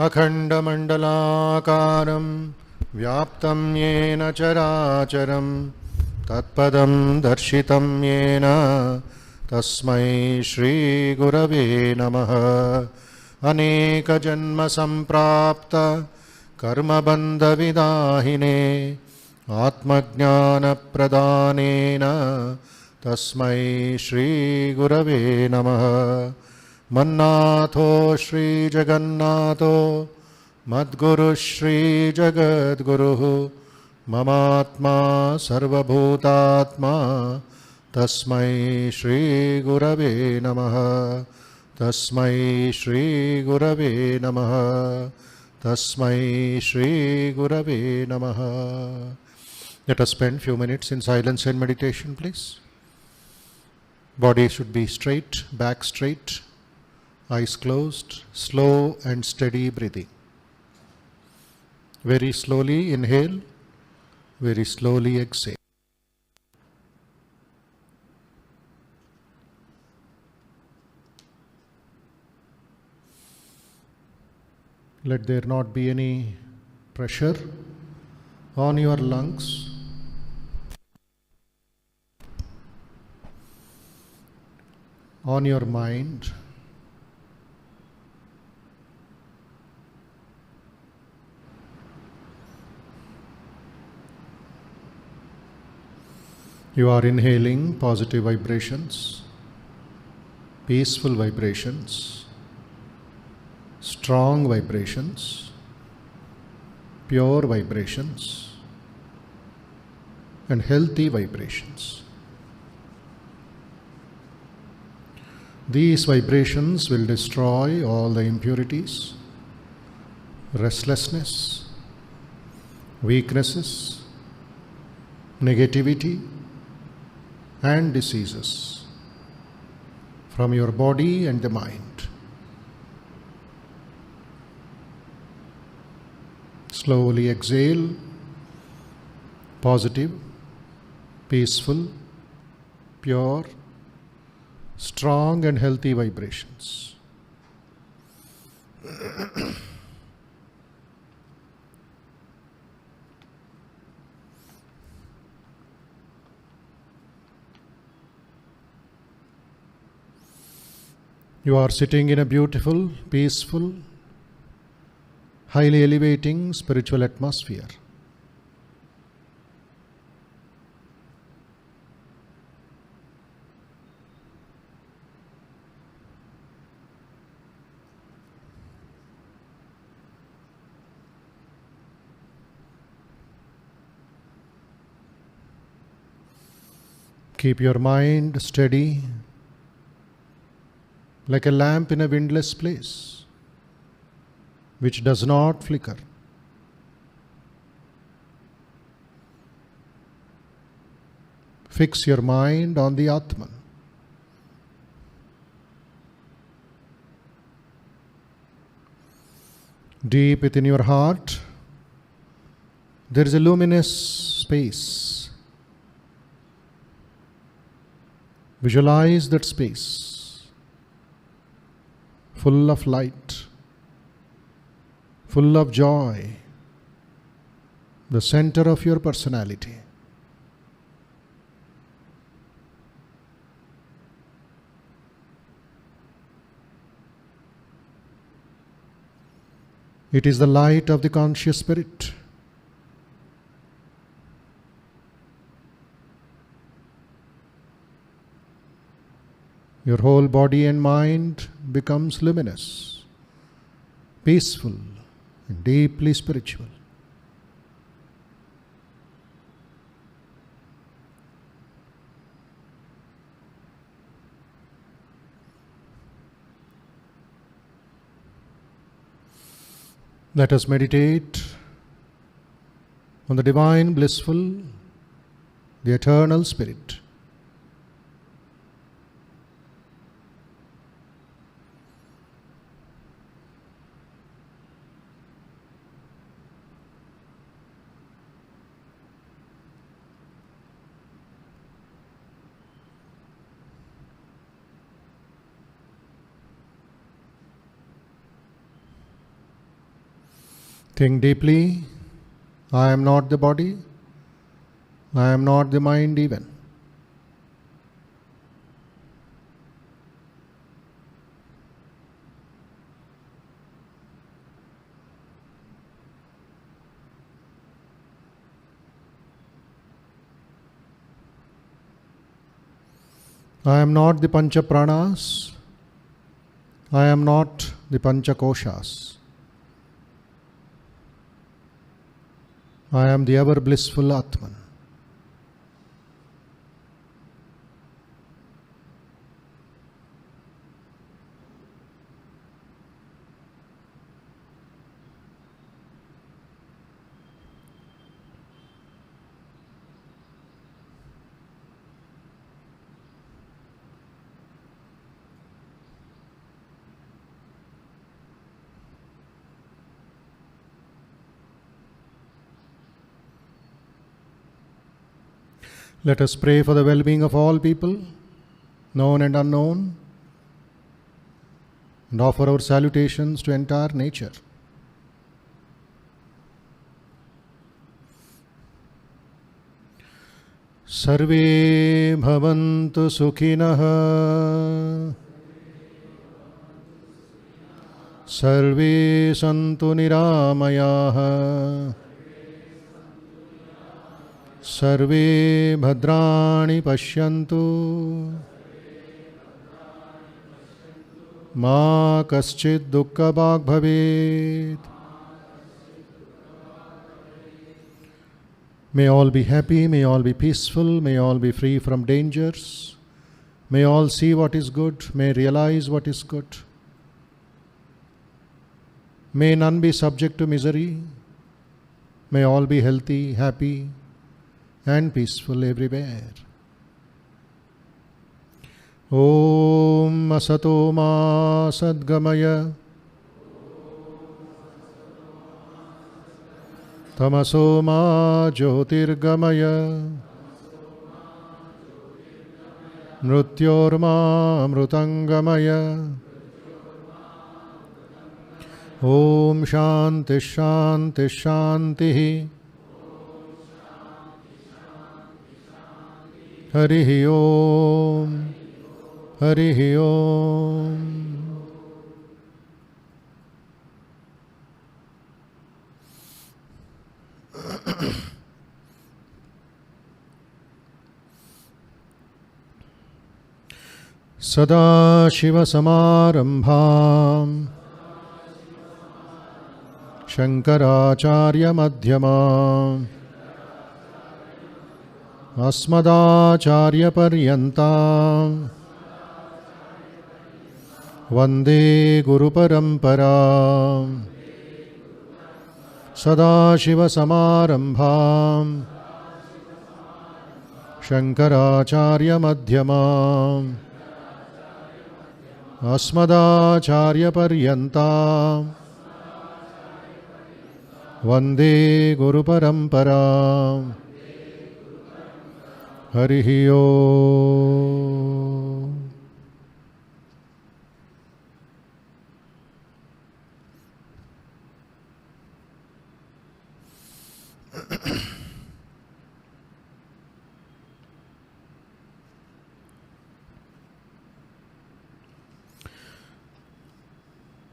अखण्डमण्डलाकारं व्याप्तं येन चराचरं तत्पदं दर्शितं येन तस्मै श्रीगुरवे नमः। अनेकजन्मसम्प्राप्त कर्मबन्धविदाहिने आत्मज्ञानप्रदानेन तस्मै श्रीगुरवे नमः। मन्नाथो श्रीजगन्नाथो मद्गुरुः श्रीजगद्गुरुः ममात्मा सर्वभूतात्मा तस्मै श्रीगुरवे नमः। तस्मै श्रीगुरवे नमः। तस्मै श्रीगुरवे नमः। Let us spend few minutes in silence and meditation, please. Body should be straight, back straight, eyes closed, slow and steady breathing. Very slowly inhale, very slowly exhale. Let there not be any pressure on your lungs. On your mind. You are inhaling positive vibrations, peaceful vibrations, strong vibrations, pure vibrations, and healthy vibrations. These vibrations will destroy all the impurities, restlessness, weaknesses, negativity, and diseases from your body and the mind. Slowly exhale positive, peaceful, pure, strong and healthy vibrations. You are sitting in a beautiful, peaceful, highly elevating spiritual atmosphere. Keep your mind steady, like a lamp in a windless place, which does not flicker. Fix your mind on the Atman. Deep within your heart, there is a luminous space. Visualize that space, full of light, full of joy, the center of your personality. It is the light of the conscious spirit. Your whole body and mind becomes luminous, peaceful, and deeply spiritual. Let us meditate on the divine, blissful, the eternal spirit. Think deeply. I am not the body. I am not the mind even. I am not the pancha pranas. I am not the pancha koshas. I am the ever blissful Atman. Let us pray for the well-being of all people, known and unknown, and offer our salutations to entire nature. Sarve bhavantu sukhinah, sarve santu niramayah, सर्वे भद्राणि पश्यन्तु मा कश्चित् दुःखभाग् भवेत्. May all be happy, may all be peaceful, may all be free from dangers, may all see what is good, may realize what is good. May none be subject to misery, may all be healthy, happy, and peaceful everywhere. Om Asato Ma Sadgamaya Tamaso Ma Jyotirgamaya Mrutyorma Amrutangamaya. Om Shanti Shanti Shanti. Harihi Om, Harihi Om. Sadashiva Samarambham Shankaracharya Madhyamam Asmadacharya Paryantam Vande Guru Paramparam. Sadashiva Samarambham Shankaracharya Madhyamam Asmadacharya Paryantam Vande Guru Paramparam. Harihi Om.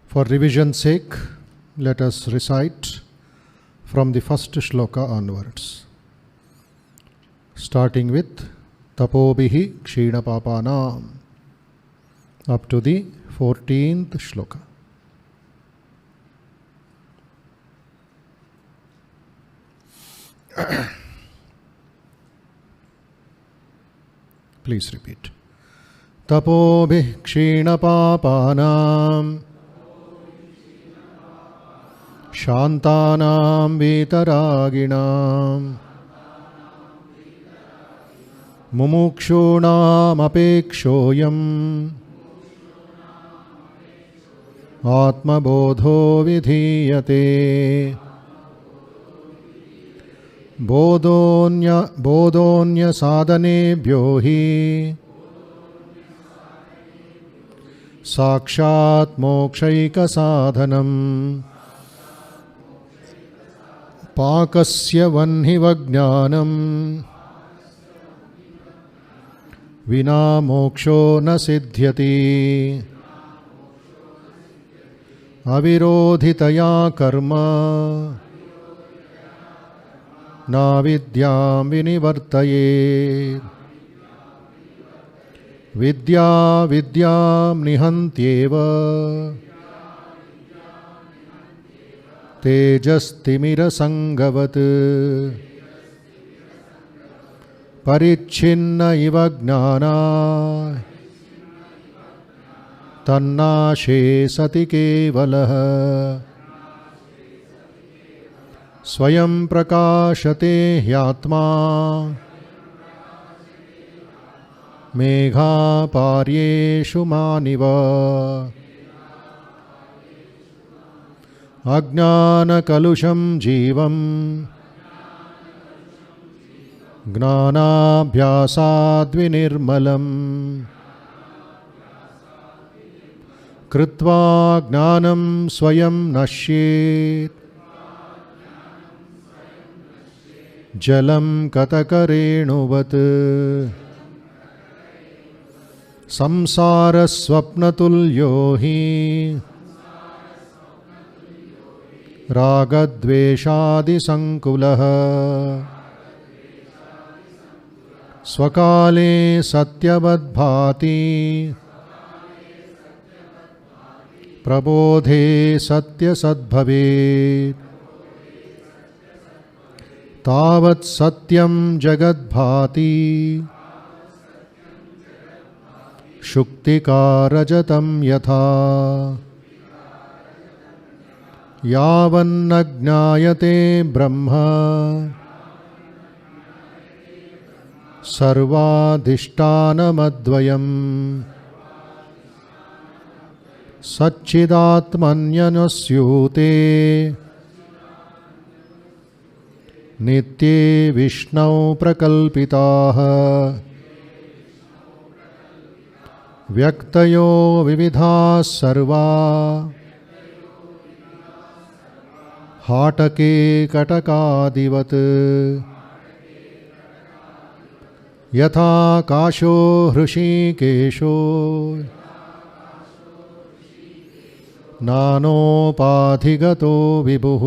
For revision's sake, let us recite from the first shloka onwards, starting with Tapobihi Kshina Papanam up to the 14th shloka. Please repeat. Tapobihi Kshina Papanam Shantanam Vitaraginam Mumukshunam Apekshoyam Atma Bodho Vidhiyate Bodhonya Sadhanebhyo hi Sakshat Mokshaika Sadhanam पाकस्य वह्निवज्ञानम् विना मोक्षो न सिद्ध्यति अविरोधितया कर्म न विद्यां विनिवर्तयेत् विद्या विद्यां निहन्त्येव तेजस्तिमिरसङ्गवत् परिच्छिन्न इव ज्ञानात् तन्नाशे सति केवलः स्वयं प्रकाशते ह्यात्मा मेघापार्येषु मानिव अज्ञानकलुषं जीवं ज्ञानाभ्यासाद्विनिर्मलम् कृत्वा ज्ञानं स्वयं नश्येत् जलं कतकरेणुवत् संसारस्वप्नतुल्यो हि रागद्वेषादिसङ्कुलः स्वकाले सत्यवद्भाति प्रबोधे सत्यसद्भवेत् तावत् सत्यं जगद्भाति शुक्तिकारजतं यथा यावन्न ज्ञायते ब्रह्म सर्वाधिष्ठानमद्वयम् सच्चिदात्मन्यनुस्यूते नित्ये विष्णौ प्रकल्पिताः व्यक्तयो विविधाः सर्वा हाटके कटकादिवत् यथा काशो हृषीकेशो नानोपाधिगतो विभुः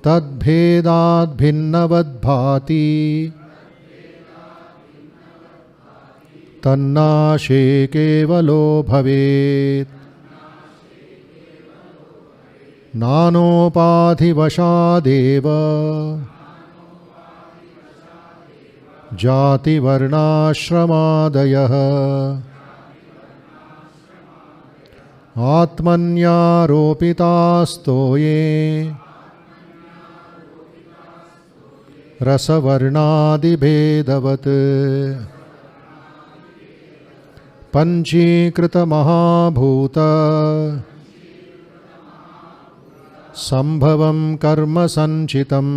तद्भेदाद्भिन्नवद्भाति तन्नाशे केवलो भवेत् नानोपाधिवशादेव जातिवर्णाश्रमादयः आत्मन्यारोपितास्तो ये रसवर्णादिभेदवत् पञ्चीकृतमहाभूत संभवं कर्म संचितं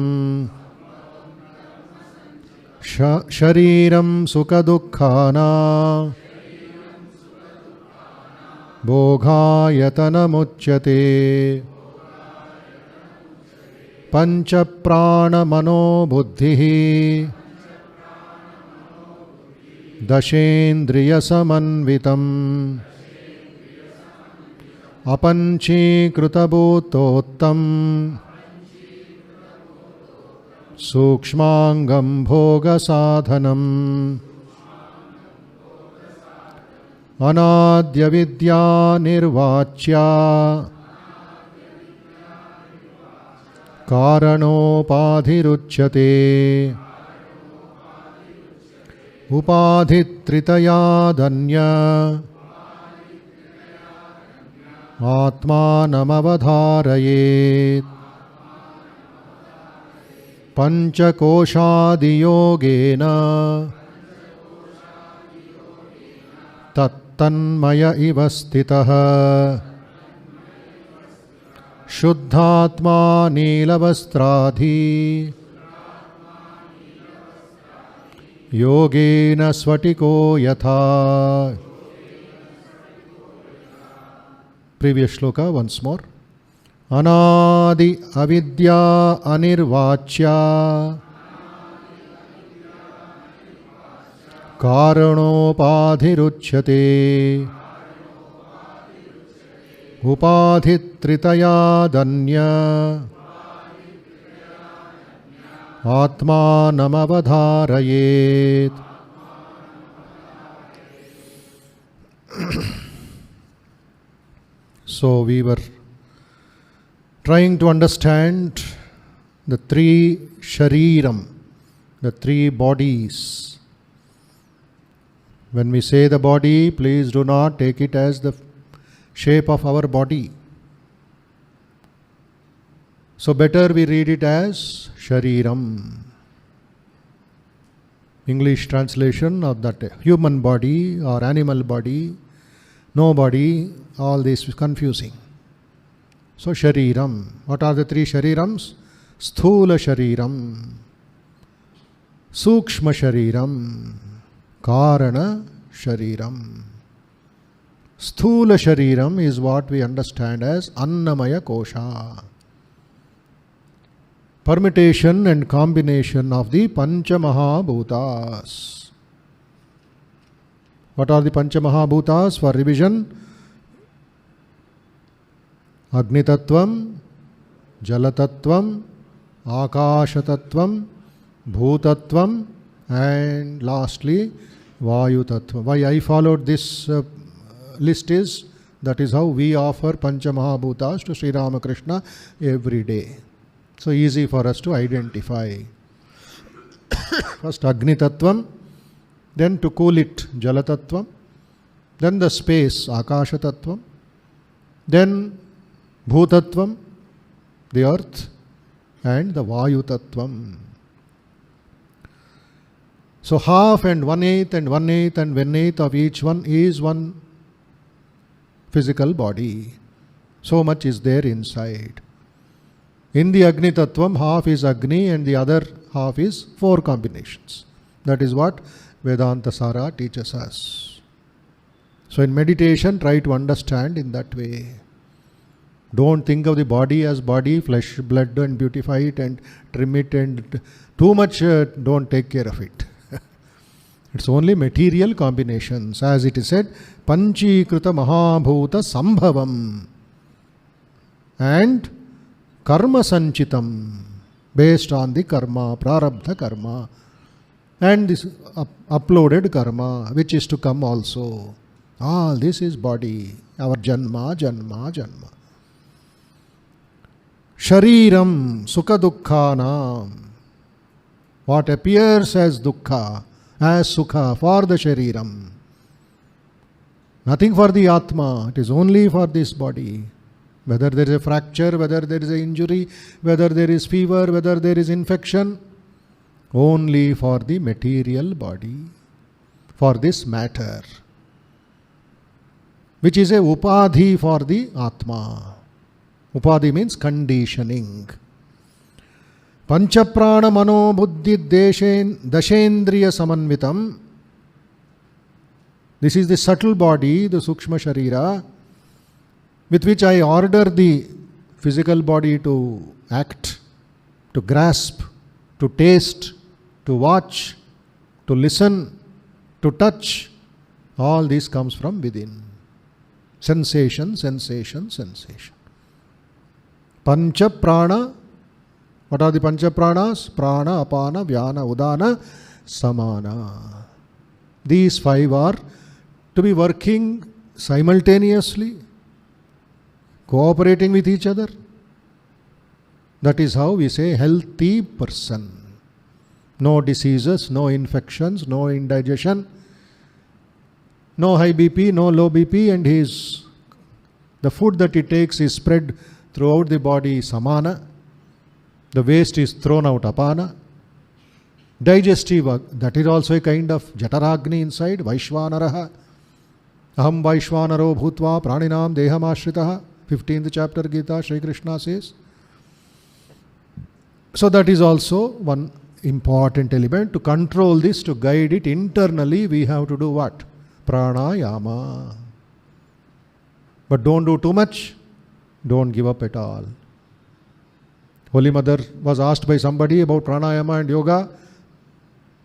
शरीरं सुखदुःखानां भोगायतनमुच्यते पंचप्राणमनोबुद्धिः दशेन्द्रियसमन्वितम् अपञ्चीकृतभूतोत्तम सूक्ष्मांगं भोगसाधनम् अनाद्यविद्या निर्वाच्या कारणोपाधिरुच्यते उपाधित्रितयादन्य आत्मानमवधारयेत् पंचकोशादियोगेन तत्तन्मय इव स्थितः शुद्धात्मा नीलवस्त्राधि योगेन स्फटिको यथा. Previous shloka once more. Anadi avidya anirvachya karanopādhiruchyate upadhitritaya danya atmanamavadharayet. So we were trying to understand the three shariram, the three bodies. When we say the body, please do not take it as the shape of our body. So better we read it as shariram. English translation of that human body or animal body, no body, all this is confusing. So shariram. What are the three sharirams? Sthula shariram, Sukshma shariram, Karana shariram. Sthula shariram is what we understand as Annamaya kosha. Permutation and combination of the Pancha Mahabhutas. What are the Pancha Mahabhutas? For revision: Agni Tattvam, Jala Tattvam, Akasha Tattvam, Bhutattvam, and lastly Vayu Tattvam. Why I followed this list is, that is how we offer Pancha Mahabhutas to Sri Ramakrishna every day. So easy for us to identify. First Agni Tattvam, then to cool it Jala Tattvam, then the space Akasha Tattvam, then Bhutattvam, the earth, and the Vayu Tattvam. So half and 1/8 and 1/8 and 1/8 of each one is one physical body. So much is there inside. In the Agni Tattvam, half is Agni and the other half is 4 combinations. That is what Vedanta Sara teaches us. So in meditation, try to understand in that way. Don't think of the body as body, flesh, blood, and beautify it and trim it, and too much don't take care of it. It's only material combinations. As it is said, Panchikruta Mahabhuta Sambhavam and Karma Sanchitam, based on the karma, prarabdha karma, and this uploaded karma, which is to come also. All this is body, our janma, janma, janma. Shariram sukha dukkhanam. What appears as dukkha, as sukha for the shariram. Nothing for the atma, it is only for this body. Whether there is a fracture, whether there is an injury, whether there is fever, whether there is infection, only for the material body, for this matter, which is a upadhi for the atma. Upadhi means conditioning. Panchaprana mano buddhi dashendriya samanvitam. This is the subtle body, the sukshma sharira, with which I order the physical body to act, to grasp, to taste, to watch, to listen, to touch. All this comes from within. Sensation, sensation, sensation. Pancha prana. What are the pancha pranas? Prana, apana, vyana, udana, samana. These 5 are to be working simultaneously, cooperating with each other. That is how we say healthy person. No diseases, no infections, no indigestion, no high BP, no low BP, and the food that he takes is spread throughout the body, samana. The waste is thrown out, apana. Digestive, that is also a kind of jataragni inside, Vaishvanaraha. Aham Vaishvanaro bhutva praninam deham ashritaha. 15th chapter Gita, Shri Krishna says. So that is also one important element. To control this, to guide it internally, we have to do what? Pranayama. But don't do too much. Don't give up at all. Holy Mother was asked by somebody about pranayama and yoga,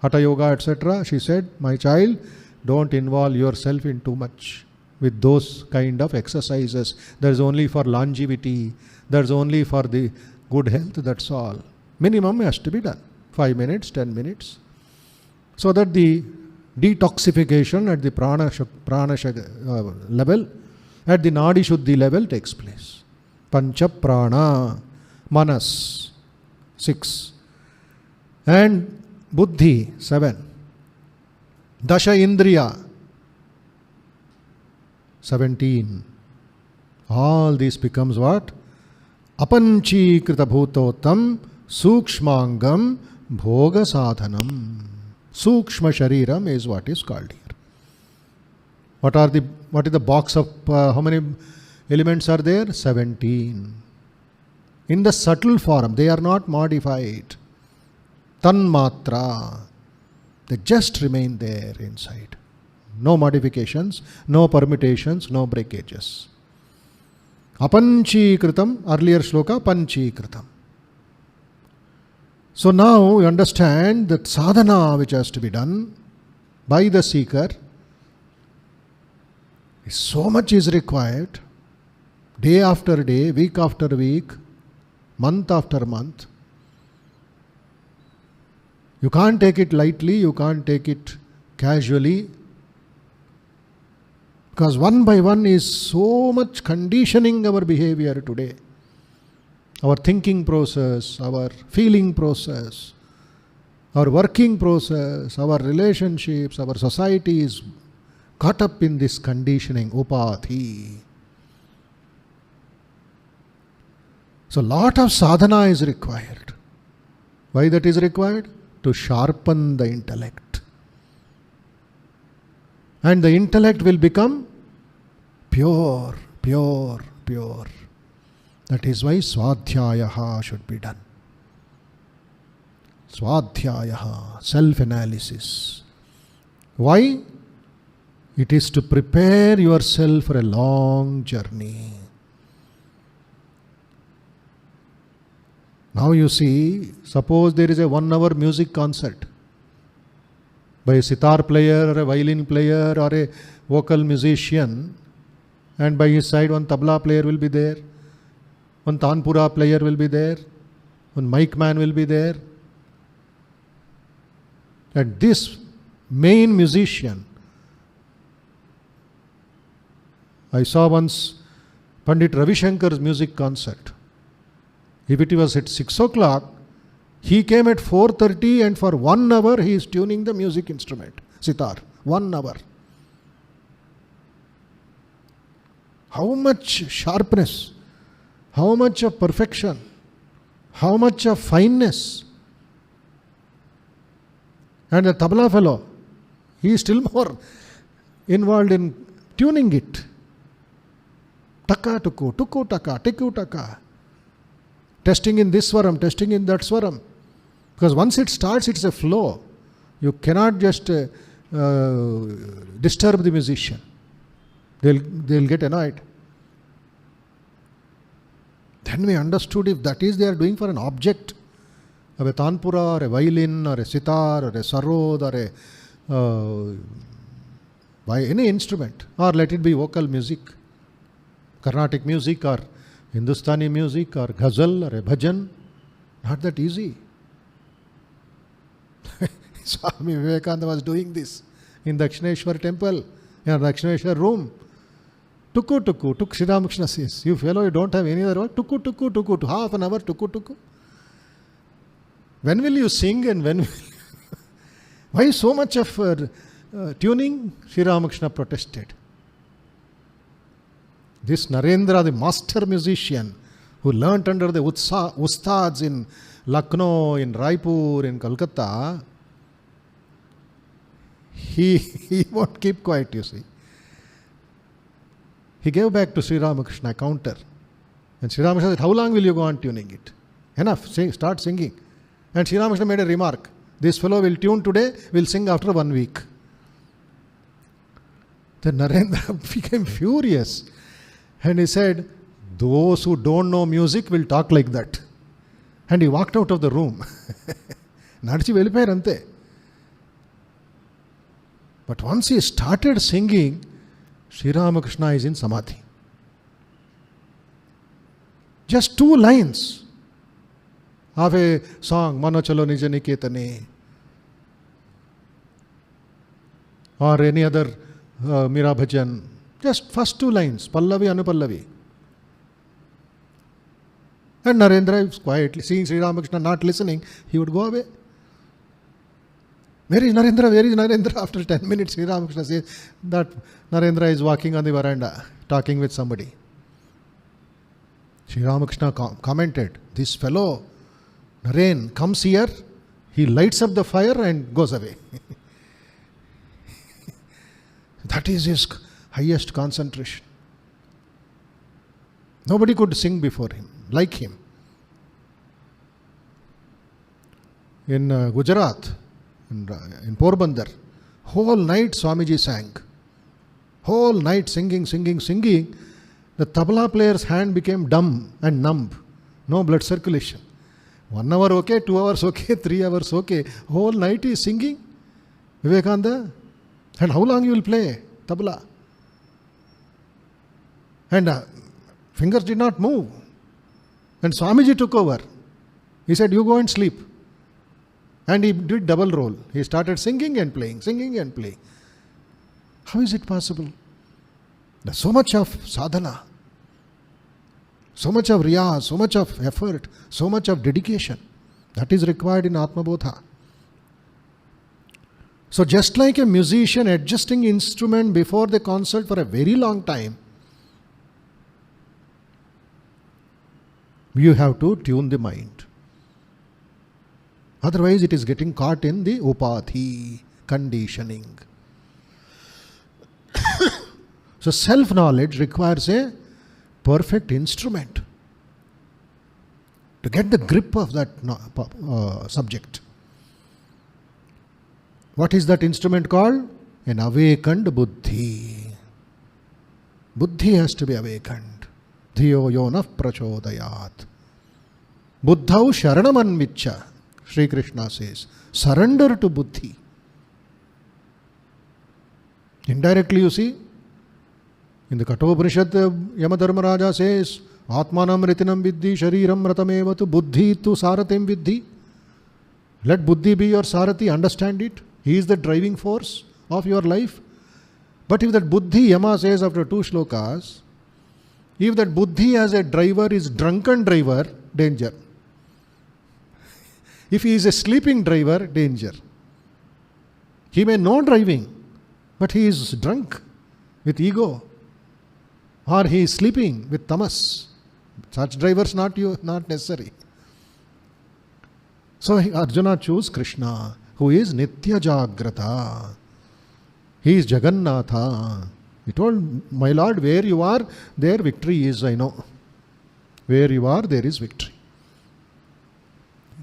hatha yoga, etc. She said, my child, don't involve yourself in too much with those kind of exercises. That's only for longevity. That's only for the good health. That's all. Minimum has to be done. 5 minutes, 10 minutes. So that the detoxification at the prana level, at the nadi shuddhi level takes place. Pancha prana, manas, 6. And buddhi, 7. Dasha indriya, 17. All this becomes what? Apanchikrita bhutotam sukshmangam bhoga sadhanam. Sukshma shariram is what is called here. What is the box of how many elements are there? 17. In the subtle form, they are not modified. Tanmatra. They just remain there inside. No modifications, no permutations, no breakages. Apanchikritam, earlier shloka, panchikritam. So now you understand that sadhana which has to be done by the seeker, so much is required, day after day, week after week, month after month. You can't take it lightly, you can't take it casually, because one by one is so much conditioning our behavior today. Our thinking process, our feeling process, our working process, our relationships, our society is caught up in this conditioning, upadhi. So lot of sadhana is required. Why that is required? To sharpen the intellect. And the intellect will become pure, pure, pure. That is why swadhyayaha should be done. Swadhyayaha, self-analysis. Why? It is to prepare yourself for a long journey. Now you see, suppose there is a 1 hour music concert by a sitar player or a violin player or a vocal musician, and by his side one tabla player will be there, one tanpura player will be there, one mic man will be there. And this main musician, I saw once Pandit Ravi Shankar's music concert. If it was at 6 o'clock, he came at 4:30 and for 1 hour he is tuning the music instrument, sitar. 1 hour. How much sharpness, how much of perfection, how much of fineness. And the tabla fellow, he is still more involved in tuning it. Taka tuku, tuku taka, tiku taka. Testing in this swaram, testing in that swaram. Because once it starts, it's a flow. You cannot just disturb the musician. They'll get annoyed. Then we understood if that is they are doing for an object, of a tanpura or a violin or a sitar or a sarod or a by any instrument, or let it be vocal music, Carnatic music or Hindustani music or ghazal or a bhajan, not that easy. Swami Vivekananda was doing this in Dakshineshwar temple, in Dakshineshwar room. Tuku tuku, tuk Sri Ramakrishna says, you fellow, you don't have any other word, tuku tuku tuku, to half an hour, tuku tuku. When will you sing and when will you? Why so much of tuning? Sri Ramakrishna protested. This Narendra, the master musician, who learnt under the ustads in Lucknow, in Raipur, in Kolkata, he won't keep quiet, you see. He gave back to Sri Ramakrishna a counter. And Sri Ramakrishna said, how long will you go on tuning it? Enough, start singing. And Sri Ramakrishna made a remark. This fellow will tune today, will sing after 1 week. Then Narendra became furious. And he said, those who don't know music will talk like that. And he walked out of the room. నడిచి వెళ్ళిపోయారు అంతే. But once he started singing, Sri Ramakrishna is in samadhi. Just 2 lines of a song, Mano Chalo Nija Niketane, or any other Mira Bhajan. Just first 2 lines, Pallavi, Anupallavi. And Narendra is quietly, seeing Sri Ramakrishna not listening, he would go away. Where is Narendra? Where is Narendra? After 10 minutes, Sri Ramakrishna says that Narendra is walking on the veranda, talking with somebody. Sri Ramakrishna commented, this fellow, Naren, comes here, he lights up the fire and goes away. That is his highest concentration. Nobody could sing before him, like him. In Gujarat, in Porbandar, whole night Swamiji sang. Whole night singing. The tabla player's hand became dumb and numb. No blood circulation. 1 hour okay, 2 hours okay, 3 hours okay. Whole night he is singing. Vivekananda. And how long you will play tabla? And fingers did not move. And Swamiji took over. He said, you go and sleep. And he did double role. He started singing and playing. How is it possible? There's so much of sadhana, so much of riyaz, so much of effort, so much of dedication that is required in Atma Bodha. So just like a musician adjusting instrument before the concert for a very long time, you have to tune the mind. Otherwise it is getting caught in the upadhi, conditioning. So self-knowledge requires a perfect instrument to get the grip of that subject. What is that instrument called? An awakened buddhi. Buddhi has to be awakened. Dhiyo yonah prachodayat. Buddhau sharanamanvicha. Sri Krishna says, surrender to buddhi. Indirectly you see, in the Kathopanishad, Yamadharmaraja says, Atmanam ritinam viddhi shariram ratamevatu buddhi tu saratim viddhi. Let buddhi be your sarati, understand it. He is the driving force of your life. But if that buddhi, Yama says after 2 shlokas, if that buddhi as a driver is drunken driver, danger. If he is a sleeping driver, danger. He may know driving, but he is drunk with ego. Or he is sleeping with tamas. Such drivers not necessary. So Arjuna chose Krishna, who is Nitya Jagrata. He is Jagannatha. He told, my Lord, where you are, there victory is, I know. Where you are, there is victory.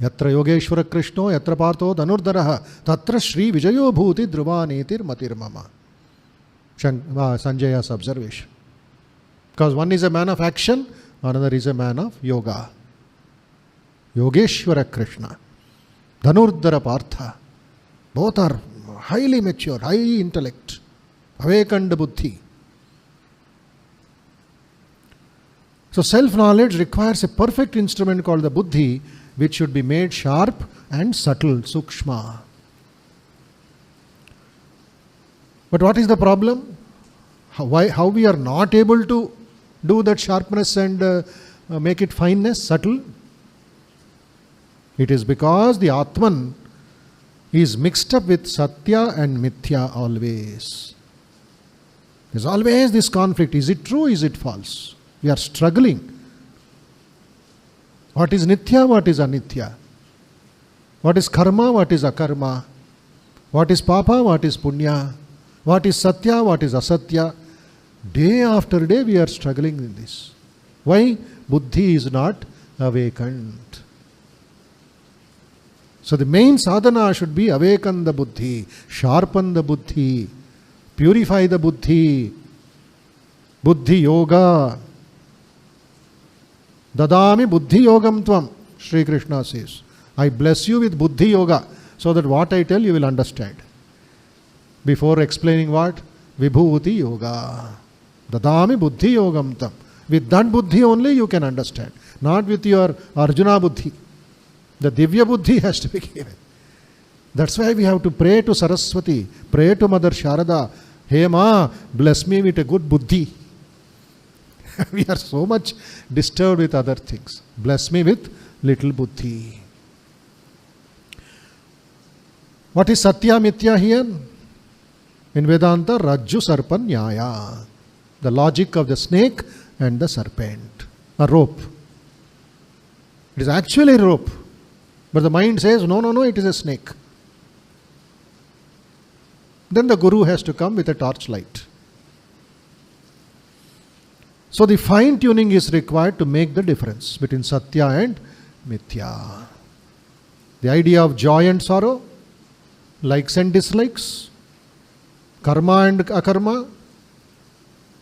Yatra Yogeshwara Krishno, Yatra Partho Dhanurdaraha, Tatra Shri Vijayo Bhuti Dhruvanetir Matirmama. Sanjaya's observation. Because one is a man of action, another is a man of yoga. Yogeshwara Krishna, Dhanurdara Partha. Both are highly mature, high intellect, awakened buddhi. So self-knowledge requires a perfect instrument called the buddhi, which should be made sharp and subtle, sukshma. But what is the problem? How we are not able to do that sharpness and make it fineness, subtle? It is because the Atman is mixed up with Satya and Mithya always. There's always this conflict. Is it true? Is it false? We are struggling. What is Nitya? What is Anitya? What is karma? What is akarma? What is papa? What is punya? What is Satya? What is Asatya? Day after day we are struggling in this. Why? Buddhi is not awakened. So the main sadhana should be awaken the buddhi, sharpen the buddhi, purify the buddhi. Buddhi yoga. Dadami buddhi yogam tvam. Sri Krishna says, I bless you with Buddhi Yoga, so that what I tell you will understand. Before explaining what? Vibhuti Yoga. Dadami Buddhi Yogam tam. With that Buddhi only you can understand. Not with your Arjuna Buddhi. The Divya Buddhi has to be given. That's why we have to pray to Saraswati, pray to Mother Sharada. Hey Ma, bless me with a good Buddhi. We are so much disturbed with other things. Bless me with little Buddhi. What is Satya Mithya here? In Vedanta, Rajju Sarpa Nyaya. The logic of the snake and the serpent. A rope. It is actually a rope. But the mind says, no, it is a snake. Then the Guru has to come with a torchlight. So the fine tuning is required to make the difference between Satya and Mithya. The idea of joy and sorrow, likes and dislikes, karma and akarma,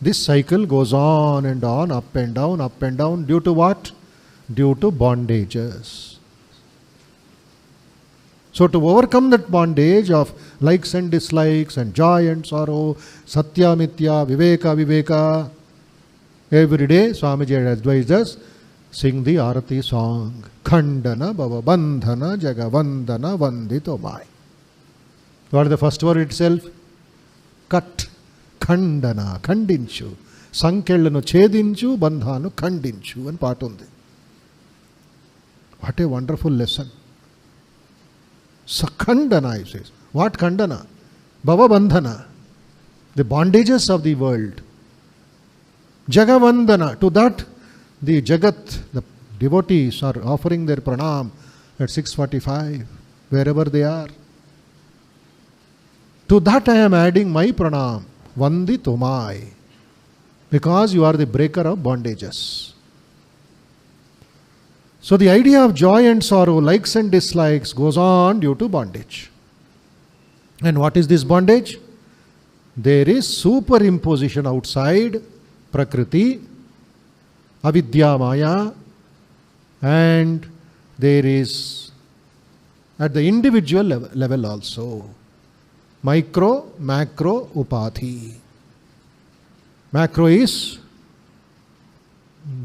this cycle goes on and on, up and down, due to what? Due to bondages. So to overcome that bondage of likes and dislikes and joy and sorrow, Satya, Mithya, Viveka, every day Swamiji had advised us, sing the Arati song. Khandana Bhava Bandhana Jagavandana Vandito Mai. What is the first word itself? Cut. Khandana, Khandinchu. Sankelanu Chedinchu, Bandhanu Khandinchu. And part on. What a wonderful lesson. Sakhandana, he says. What Khandana? Bhava Bandhana. The bondages of the world. Jagavandana. To that, the Jagat, the devotees are offering their pranam at 6:45, wherever they are. To that I am adding my pranam. Vandi Tomai. Because you are the breaker of bondages. So the idea of joy and sorrow, likes and dislikes goes on due to bondage. And what is this bondage? There is superimposition outside, Prakriti, Avidya Maya, and there is at the individual level also. Micro, macro, upadhi. Macro is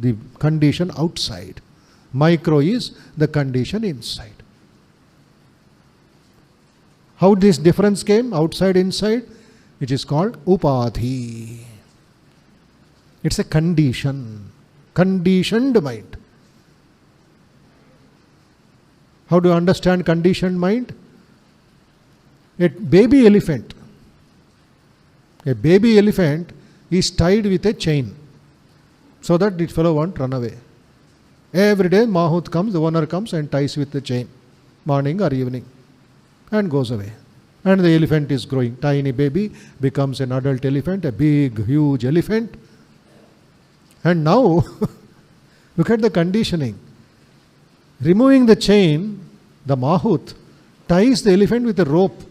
the condition outside. Micro is the condition inside. How this difference came, outside, inside? It is called upadhi. It's a condition. Conditioned mind. How do you understand conditioned mind? A baby elephant is tied with a chain so that this fellow won't run away. Every day Mahut comes, the owner comes and ties with the chain, morning or evening, and goes away. And the elephant is growing. Tiny baby becomes an adult elephant, a big, huge elephant. And now, look at the conditioning. Removing the chain, the Mahut ties the elephant with a rope.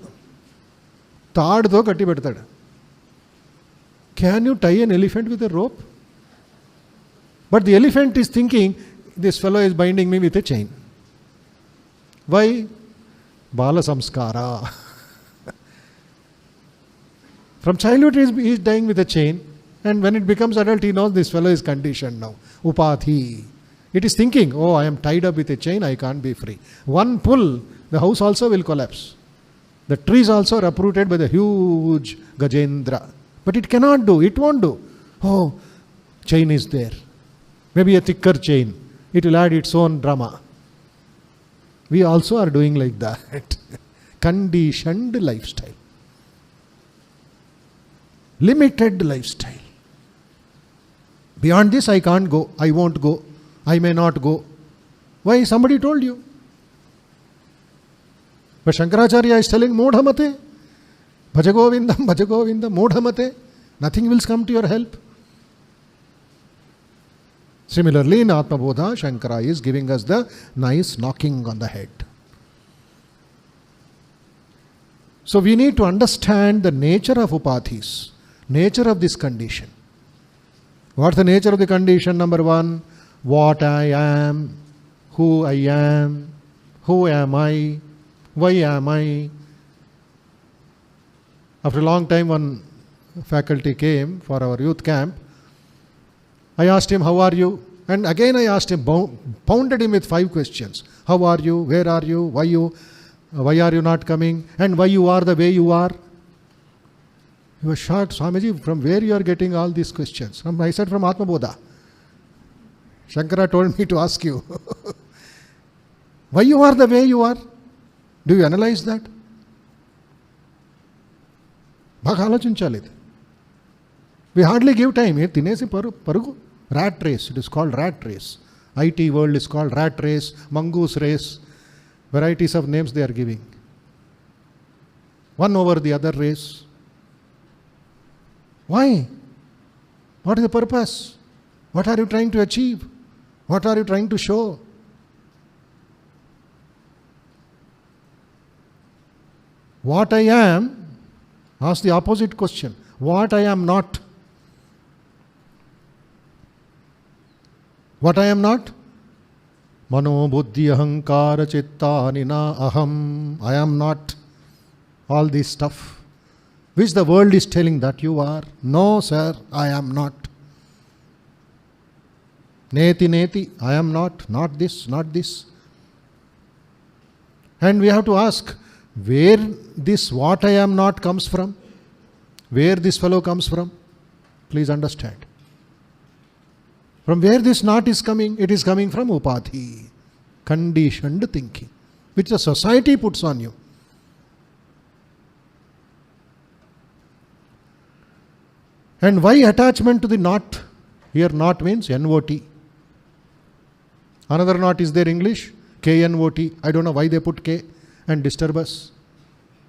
Taaddo katti pedtadu. Can you tie an elephant with a rope? But the elephant is thinking, this fellow is binding me with a chain. Why? Bala samskara. From childhood he is dying with a chain, and when it becomes adult he knows this fellow is conditioned now. Upadhi. It is thinking, oh, I am tied up with a chain, I can't be free. One pull, the house also will collapse. The trees also are uprooted by the huge Gajendra. But it cannot do, it won't do. Oh, chain is there. Maybe a thicker chain. It will add its own drama. We also are doing like that. Conditioned lifestyle. Limited lifestyle. Beyond this I can't go, I won't go, I may not go. Why? Somebody told you. But Shankaracharya is telling Modhamate. Bhajagovindam, Modhamate. Nothing will come to your help. Similarly, in Atma Bodha, Shankara is giving us the nice knocking on the head. So we need to understand the nature of upadhis, nature of this condition. What's the nature of the condition? Number one, what I am, who I am, who am I, why am I. After a long time, one faculty came for our youth camp. I asked him, how are you? And again I asked him, pounded him with 5 questions. How are you? Where are you? Why are you not coming? And why you are the way you are? He was shocked. Swamiji, from where you are getting all these questions? I said, from Atma BODHA. Shankara told me to ask you. Why you are the way you are? Do you analyze that? We hardly give time. Rat race. It is called rat race. IT world is called rat race, mongoose race. Varieties of names they are giving. One over the other race. Why? What is the purpose? What are you trying to achieve? What are you trying to show? What I am, ask the opposite question. What I am not. What I am not? Mano buddhi ahankara chitta nina aham. I am not. All this stuff. Which the world is telling that you are. No, sir, I am not. Neti neti, I am not. Not this, not this. And we have to ask, where this what I am not comes from? Where this fellow comes from? Please understand. From where this not is coming? It is coming from upadhi, conditioned thinking, which the society puts on you. And why attachment to the not? Here not means NOT. Another not is there English, KNOT. I don't know why they put K and disturb us.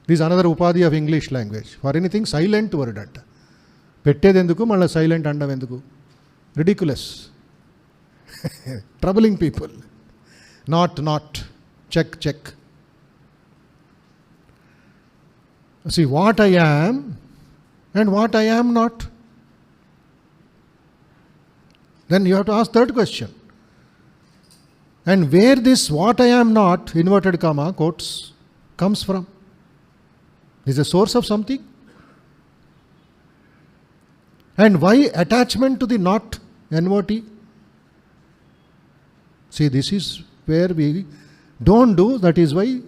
This is another upadhi of English language. For anything silent word anta. Pettedenduku malla silent andavenduku. Ridiculous. Troubling people. Not. Check. See what I am and what I am not. Then you have to ask third question. And where this what I am not, inverted comma, quotes, comes from? Is a source of something? And why attachment to the not, NOT? See, this is where we don't do, that is why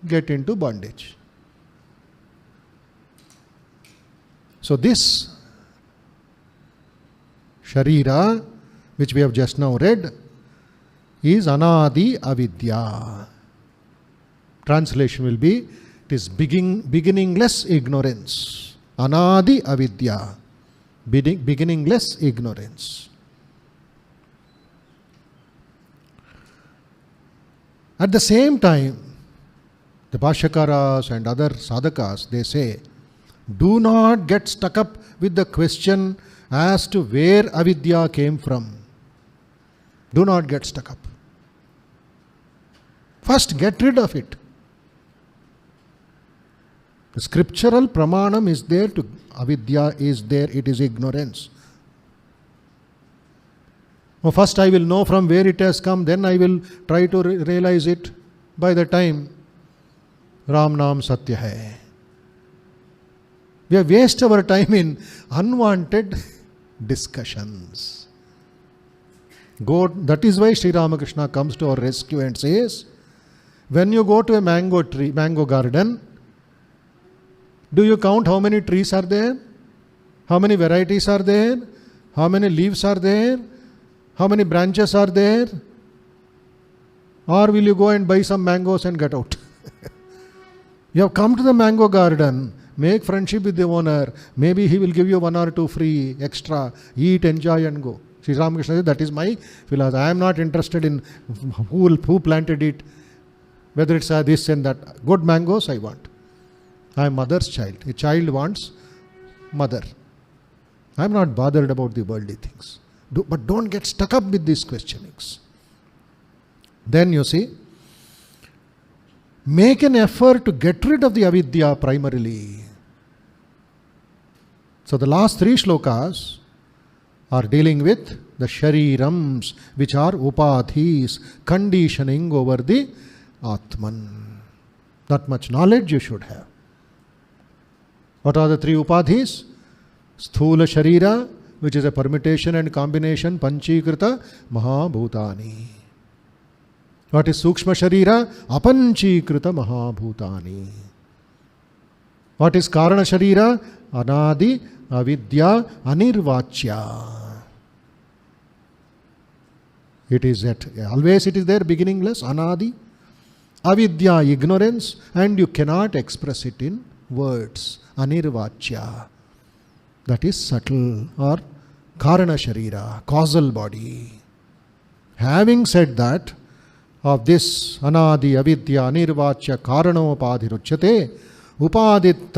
get into bondage. So this Sharira, which we have just now read, is Anadi Avidya. Translation will be, it is beginningless ignorance. Anadi Avidya. Beginningless ignorance. At the same time, the Bhashakaras and other sadhakas, they say, do not get stuck up with the question as to where avidya came from. Do not get stuck up. First, get rid of it. The scriptural pramanam is there to avidya is there, it is ignorance. First I will know from where it has come, then I will try to realize it. By the time Ram Naam Satya Hai. We have wasted our time in unwanted discussions. That is why Sri Ramakrishna comes to our rescue and says, when you go to a mango garden, do you count how many trees are there? How many varieties are there? How many leaves are there? How many branches are there? Or will you go and buy some mangoes and get out? You have come to the mango garden, make friendship with the owner. Maybe he will give you 1 or 2 free extra. Eat, enjoy and go. Sri Ramakrishna said, that is my philosophy. I am not interested in who planted it, whether it's this and that. Good mangoes I want. I am mother's child. A child wants mother. I am not bothered about the worldly things. But don't get stuck up with these questionings. Then you see, make an effort to get rid of the avidya primarily. So the last 3 slokas are dealing with the sharirams, which are upadhis, conditioning over the Atman. That much knowledge you should have. What are the three upadhis? Sthula Sharira, which is a permutation and combination, Panchikrita Mahabhutani. What is Sukshma Sharira? Apanchikrita Mahabhutani. What is Karana Sharira? Anadi, Avidya, Anirvachya. It is that always it is there, beginningless, Anadi. Avidya, ignorance, and you cannot express it in words. Anirvachya. That is subtle or Karana Sharira, causal body. Having said that, of this Anadi, Avidya, Anirvachya, Karanopadhi Ruchyate, Upadit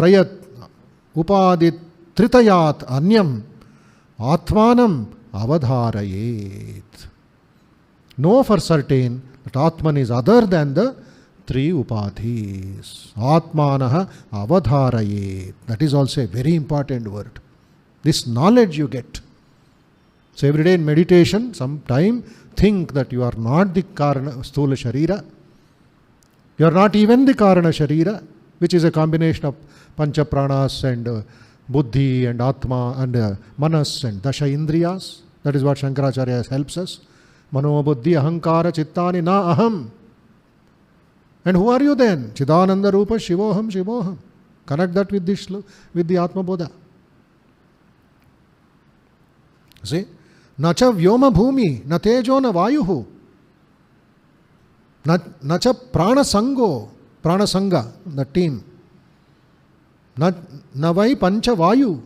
Tritayat Anyam, Atmanam Avadharayet. Know for certain that Atman is other than the three upadhis. Atmanaha avadharayet. That is also a very important word. This knowledge you get. So every day in meditation, sometime think that you are not the Karana Sthula Sharira. You are not even the Karana Sharira, which is a combination of Pancha Pranas and Buddhi and Atma and Manas and Dasha Indriyas. That is what Shankaracharya helps us. Mano Buddhi Ahankara Chittani Na Aham. And who are you then? Chidananda Rupa Shivoham Shivoham. Connect that with the Atma Bodha. See? Nacha Vyoma Bhumi, na Tejo na Vayuhu. Nacha Prana Sango, Prana Sangha, the team. Navai Pancha Vayu.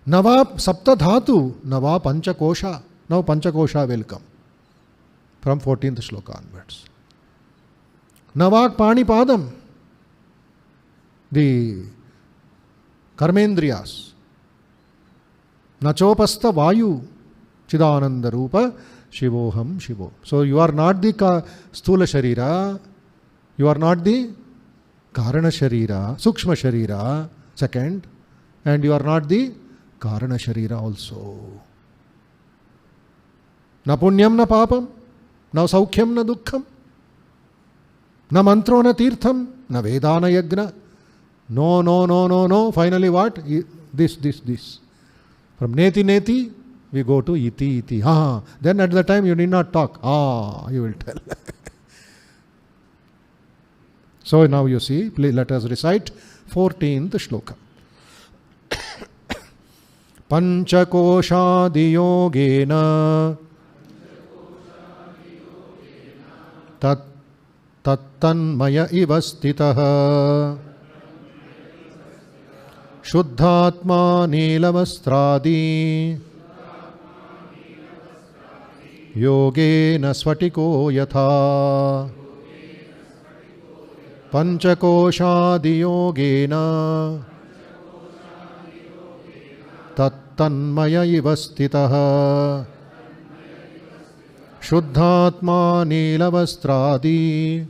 Nava Sapta Dhatu, Nava Pancha Kosha. Now Pancha Kosha will come from 14th shloka onwards. Navak Pani Padam, the Karmendriyas. Nachopasta Vayu, Chidananda Rupa, Shivoham Shivo. So you are not the Sthula Sharira, you are not the Karana Sharira, Sukshma Sharira, second, and you are not the Karana Sharira also. Na punyam na papam, na saukhyam na dukkham, na mantro na tirtham, na vedana yagna. No. Finally what? This. From neti, we go to iti. Then at the time you need not talk. You will tell. So now you see, let us recite 14th shloka. Panchakoshadi yogena tattanmaya ivastitaha Shuddhatma nilavastradi yogena svatiko yatha Panchakoshadi yogena tattanmaya ivastitaha Shuddhatma nilavastradi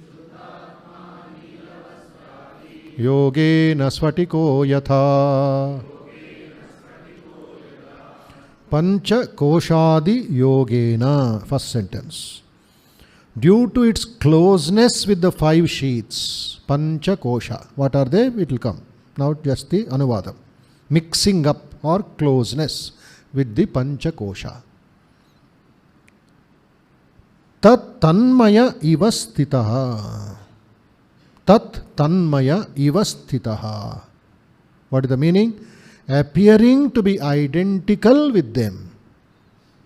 yogena svatiko yatha Pancha koshadi yogena. First sentence. Due to its closeness with the five sheaths, Pancha kosha. What are they? It will come. Now just the anuvadam. Mixing up or closeness with the Pancha kosha. Tat tanmaya ivastitaha. Tat tanmaya ivastitaha. What is the meaning? Appearing to be identical with them.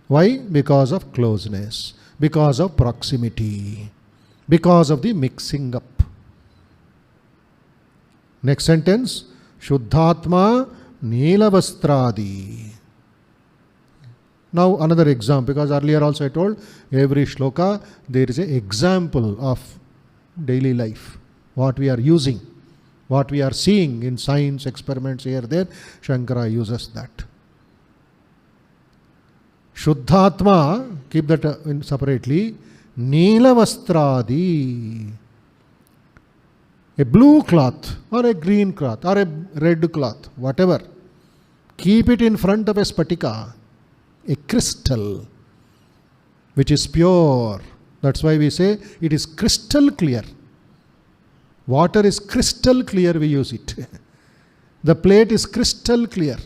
Why? Because of closeness, because of proximity, because of the mixing up. Next sentence. Shuddhatma nilavastradi. Now another example, because earlier also I told, every shloka there is an example of daily life. What we are using, what we are seeing in science experiments here, there, Shankara uses that. Shuddhatma, keep that separately. Nilavastradi. A blue cloth or a green cloth or a red cloth, whatever. Keep it in front of a spatika. a crystal which is pure. That's why we say it is crystal clear. Water is crystal clear, we use it. The plate is crystal clear.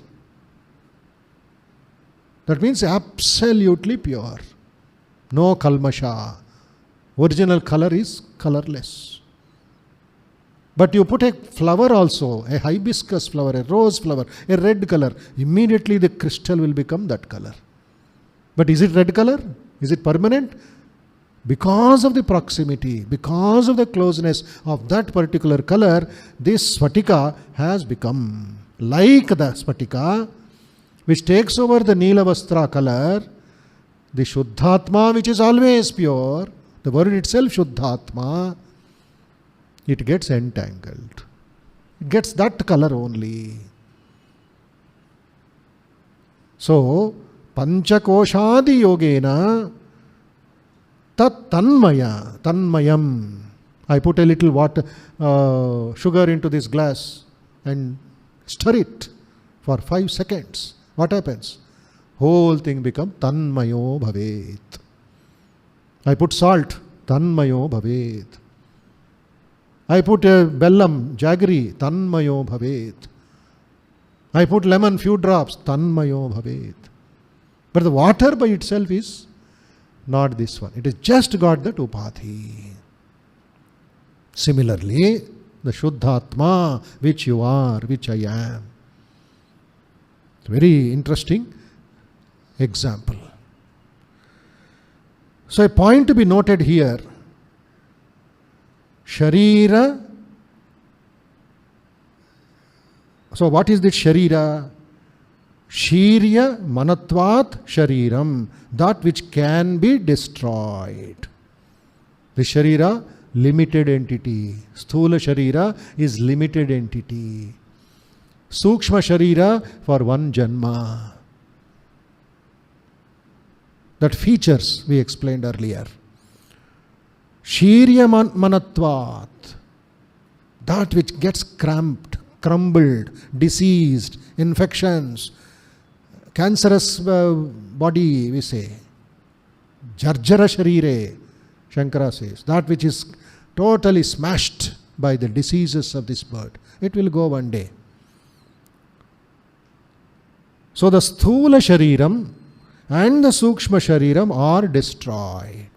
That means absolutely pure. No kalmasha. Original color is colorless. But you put a flower also, a hibiscus flower, a rose flower, a red color, immediately the crystal will become that color. But is it red color? Is it permanent? Because of the proximity, because of the closeness of that particular color, this Spatika has become like the Spatika, which takes over the Neelavastra color, the Shuddhatma, which is always pure, the word itself Shuddhatma, it gets entangled. It gets that color only. So, Panchakoshadi Yogena Tat Tanmaya, Tanmayam. I put a little water, sugar into this glass and stir it for 5 seconds. What happens? Whole thing becomes Tanmayo Bhavet. I put salt, Tanmayo Bhavet. I put a bellam, jaggery, Tanmayo Bhavet. I put lemon, few drops, Tanmayo Bhavet. But the water by itself is not this one. It has just got that upadhi. Similarly, the Shuddhatma, which you are, which I am. Very interesting example. So a point to be noted here, Sharira. So what is this Sharira? Shirya manatvat shariram, that which can be destroyed. The Sharira, limited entity. Sthula Sharira is limited entity. Sukshma Sharira for one Janma. That features we explained earlier. Shirya manatvat, that which gets cramped, crumbled, diseased, infections, cancerous body, we say. Jarjara Sharire, Shankara says, that which is totally smashed by the diseases of this bird. It will go one day. So the Sthula Shariram and the Sukshma Shariram are destroyed.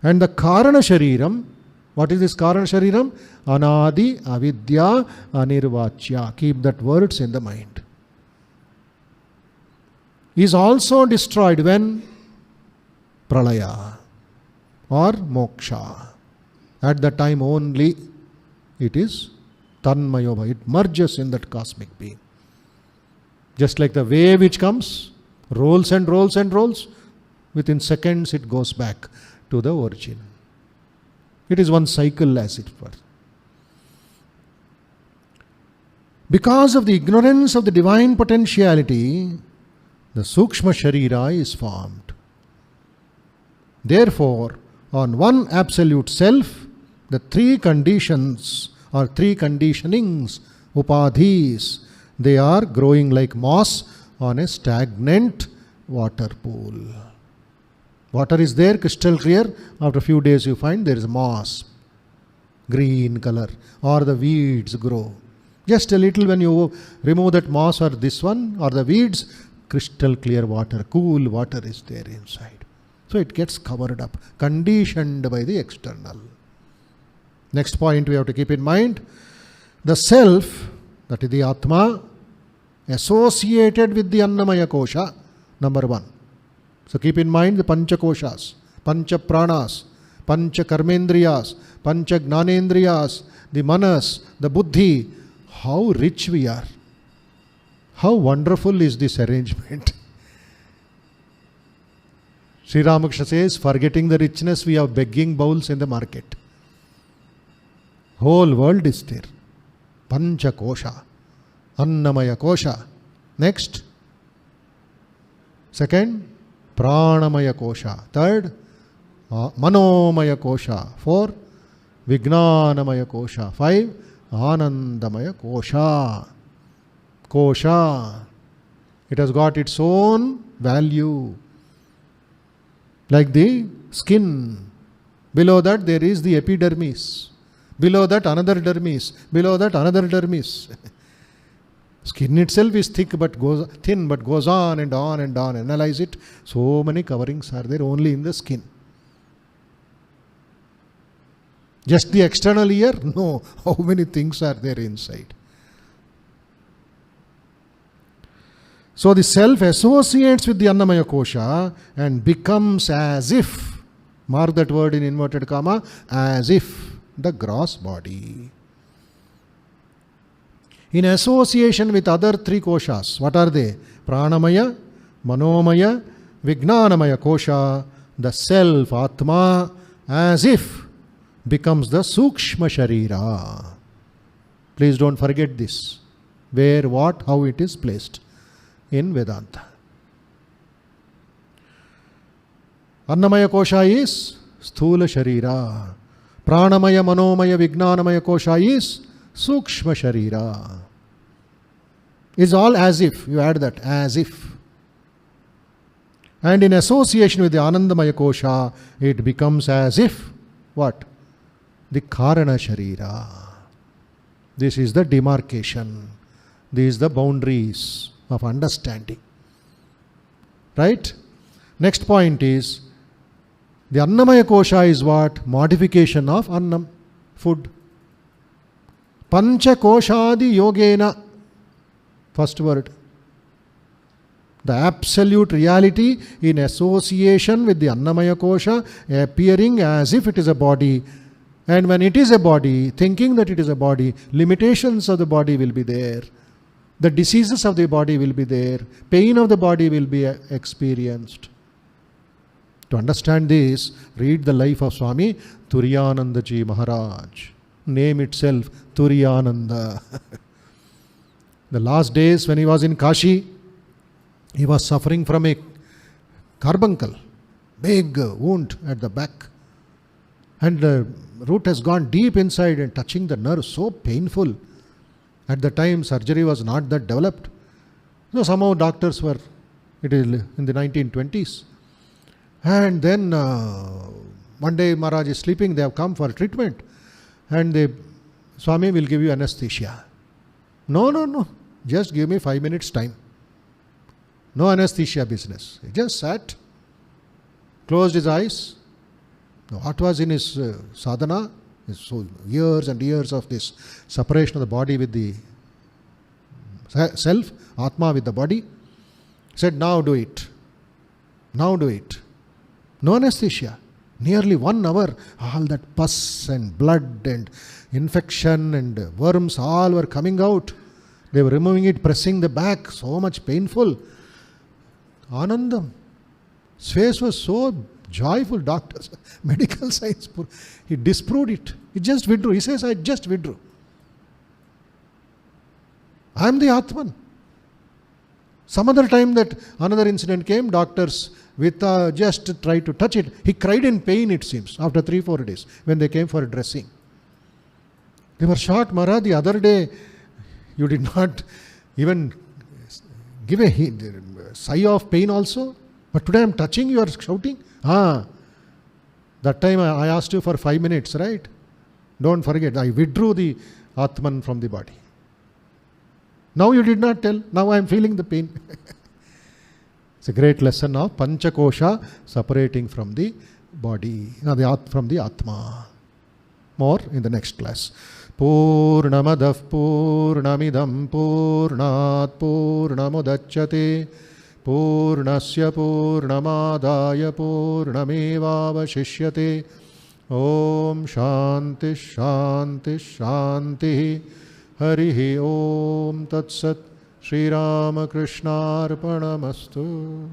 And the Karana Shariram, what is this Karana Shariram? Anadi, Avidya, Anirvachya. Keep that words in the mind. Is also destroyed when? Pralaya or Moksha. At that time only it is Tanmayobha. It merges in that cosmic being. Just like the wave which comes, rolls and rolls and rolls, within seconds it goes back to the origin. It is one cycle as it were. Because of the ignorance of the divine potentiality, the Sukshma Sharira is formed. Therefore, on one absolute self, the 3 conditions or 3 conditionings, upadhis, they are growing like moss on a stagnant water pool. Water is there, crystal clear. After a few days you find there is moss, green color, or the weeds grow. Just a little when you remove that moss or this one or the weeds, crystal clear water, cool water is there inside. So it gets covered up, conditioned by the external. Next point we have to keep in mind, the self, that is the Atma, associated with the Annamaya Kosha, number 1. So keep in mind the Pancha Koshas, Pancha Pranas, Pancha Karmendriyas, Pancha Gnanendriyas, the Manas, the Buddhi. How rich we are. How wonderful is this arrangement. Sri Ramakrishna says, forgetting the richness, we have begging bowls in the market. Whole world is there. Pancha Kosha, Annamaya Kosha. Next. Second, Pranamaya Kosha. Third, Manomaya Kosha. 4, Vijnanamaya Kosha. 5, Anandamaya Kosha. Kosha. It has got its own value. Like the skin. Below that there is the epidermis. Below that another dermis. Below that another dermis. Skin itself is thick but goes thin, but goes on and on and on. Analyze it. So many coverings are there only in the skin. Just the external ear? No. How many things are there inside? So the self associates with the Annamaya Kosha and becomes as if, mark that word in inverted comma, as if the gross body. In association with other three koshas, what are they? Pranamaya, Manomaya, Vijnanamaya Kosha, the self, Atma, as if becomes the Sukshma Sharira. Please don't forget this. Where, what, how it is placed in Vedanta. Annamaya Kosha is Sthula Sharira. Pranamaya, Manomaya, Vijnanamaya Kosha is Sukshma Sharira. Is all as if. You add that, as if. And in association with the Anandamaya Kosha, it becomes as if, what? The Karana Sharira. This is the demarcation. These are the boundaries of understanding. Right? Next point is, the Annamaya Kosha is what? Modification of Annam, food. Pancha Koshadi Yogena. First word. The absolute reality in association with the Annamaya Kosha appearing as if it is a body. And when it is a body, thinking that it is a body, limitations of the body will be there. The diseases of the body will be there. Pain of the body will be experienced. To understand this, read the life of Swami Turiyananda Ji Maharaj. Name itself, Turiyananda. The last days when he was in Kashi, he was suffering from a carbuncle, big wound at the back. And the root has gone deep inside and touching the nerve, so painful. At the time, surgery was not that developed. So somehow doctors were, it is in the 1920s. And then one day Maharaj is sleeping, they have come for treatment. And Swami will give you anesthesia. No. Just give me 5 minutes time. No anesthesia business. He just sat, closed his eyes. What was in his sadhana? So years and years of this separation of the body with the self, Atma with the body. He said, now do it. Now do it. No anesthesia. Nearly 1 hour, all that pus and blood and infection and worms all were coming out. They were removing it, pressing the back, so much painful. Anandam. His face was so joyful, doctors, medical science. He disproved it. He just withdrew. He says, I just withdrew. I am the Atman. Some other time that another incident came, doctors with just tried to touch it. He cried in pain, it seems, after 3-4 days when they came for dressing. They were shocked, Maharaj, the other day you did not even give a sigh of pain also. But today I am touching, you are shouting. That time I asked you for 5 minutes, right? Don't forget, I withdrew the Atman from the body. Now you did not tell. Now I am feeling the pain. It's a great lesson of Panchakosha separating from the body, from the Atma. More in the next class. Purnamadav Purnamidam Purnat Purnamudachyate Purnasya Purnamadaya Purnamevavashishyate. Om Shanti Shanti Shanti. Harihi Om Tat Sat. Shri Ramakrishna Arpanamastu.